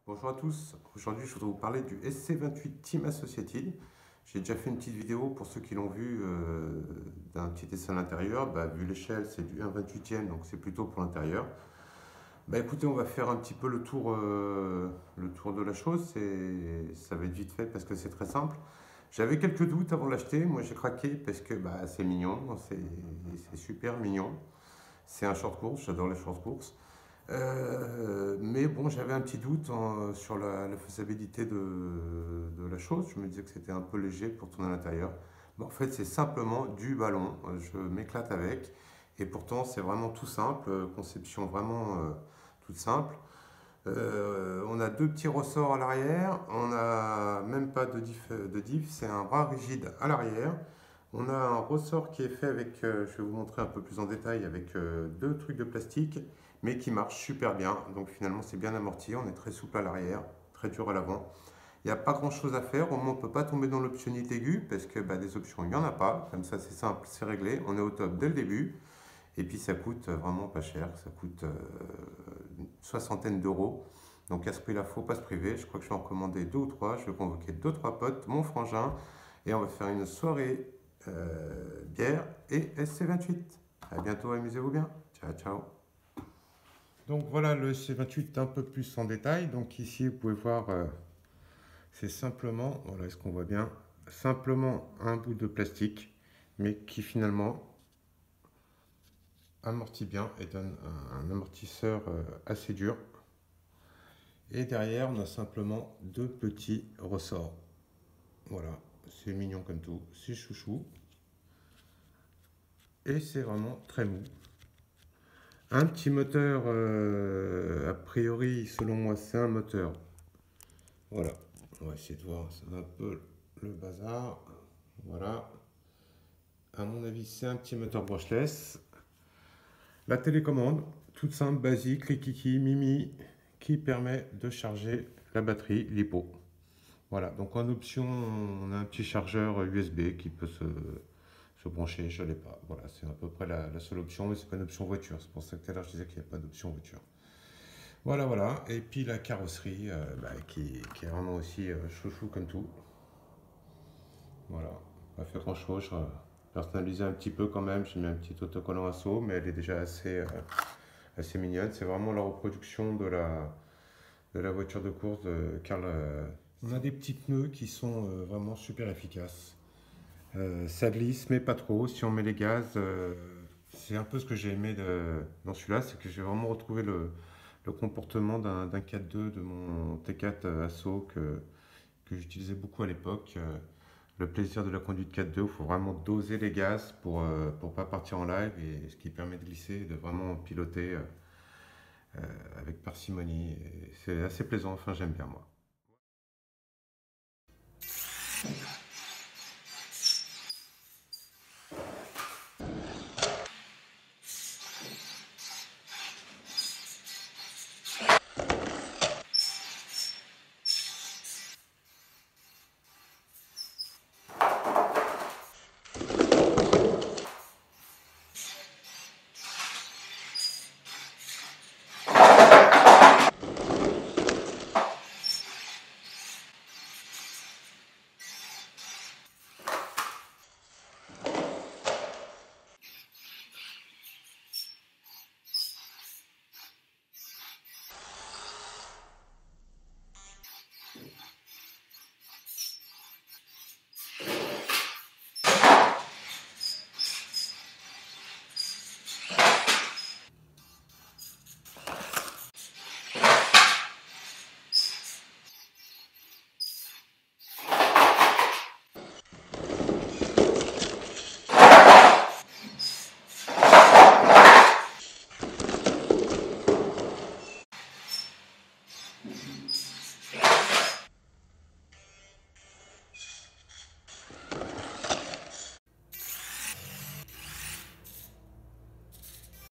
Bonjour à tous, aujourd'hui je voudrais vous parler du SC28 Team Associated. J'ai déjà fait une petite vidéo pour ceux qui l'ont vu d'un petit essai à l'intérieur. Vu l'échelle c'est du 1/28e donc c'est plutôt pour l'intérieur. Écoutez, on va faire un petit peu le tour de la chose, ça va être vite fait parce que c'est très simple. J'avais quelques doutes avant de l'acheter, moi j'ai craqué parce que c'est mignon, c'est super mignon. C'est un short course, j'adore les short courses. Mais bon, j'avais un petit doute sur la faisabilité de la chose. Je me disais que c'était un peu léger pour tourner à l'intérieur. En fait, c'est simplement du ballon. Je m'éclate avec. Et pourtant, c'est vraiment tout simple. Conception vraiment toute simple. On a deux petits ressorts à l'arrière. On n'a même pas de diff. C'est un bras rigide à l'arrière. On a un ressort qui est fait avec, je vais vous montrer un peu plus en détail, avec deux trucs de plastique, mais qui marche super bien. Donc finalement, c'est bien amorti. On est très souple à l'arrière, très dur à l'avant. Il n'y a pas grand chose à faire. Au moins, on ne peut pas tomber dans l'optionnité aiguë, parce que des options, il n'y en a pas. Comme ça, c'est simple, c'est réglé. On est au top dès le début. Et puis, ça coûte vraiment pas cher. Ça coûte une soixantaine d'euros. Donc à ce prix-là, il ne faut pas se priver. Je crois que je vais en commander deux ou trois. Je vais convoquer deux, trois potes, mon frangin, et on va faire une soirée bière et SC28. À bientôt, amusez-vous bien. Ciao, ciao. Donc voilà le SC28 un peu plus en détail. Donc ici, vous pouvez voir, c'est simplement, voilà, est-ce qu'on voit bien, simplement un bout de plastique, mais qui finalement amortit bien et donne un amortisseur assez dur. Et derrière, on a simplement deux petits ressorts. Voilà, c'est mignon comme tout, c'est chouchou. Et c'est vraiment très mou. Un petit moteur, a priori, selon moi, c'est un moteur. Voilà, on va essayer de voir, c'est un peu le bazar. Voilà, à mon avis, c'est un petit moteur brushless. La télécommande, toute simple, basique, cliquiki, mimi, qui permet de charger la batterie LiPo. Voilà, donc en option, on a un petit chargeur USB qui peut se brancher, je ne l'ai pas. Voilà, c'est à peu près la seule option, mais c'est pas une option voiture. C'est pour ça que tout à l'heure je disais qu'il n'y a pas d'option voiture. Voilà, voilà. Et puis la carrosserie qui est vraiment aussi chouchou comme tout. Voilà, pas fait grand chose. Je personnalisé un petit peu quand même. J'ai mis un petit autocollant Asso, mais elle est déjà assez mignonne. C'est vraiment la reproduction de la voiture de course de Karl. On a des petits pneus qui sont vraiment super efficaces. Ça glisse, mais pas trop. Si on met les gaz, c'est un peu ce que j'ai aimé dans celui-là, c'est que j'ai vraiment retrouvé le comportement d'un 4.2 de mon T4 Asso que j'utilisais beaucoup à l'époque. Le plaisir de la conduite 4.2, il faut vraiment doser les gaz pour ne pas partir en live, et ce qui permet de glisser et de vraiment piloter avec parcimonie. C'est assez plaisant, enfin j'aime bien moi.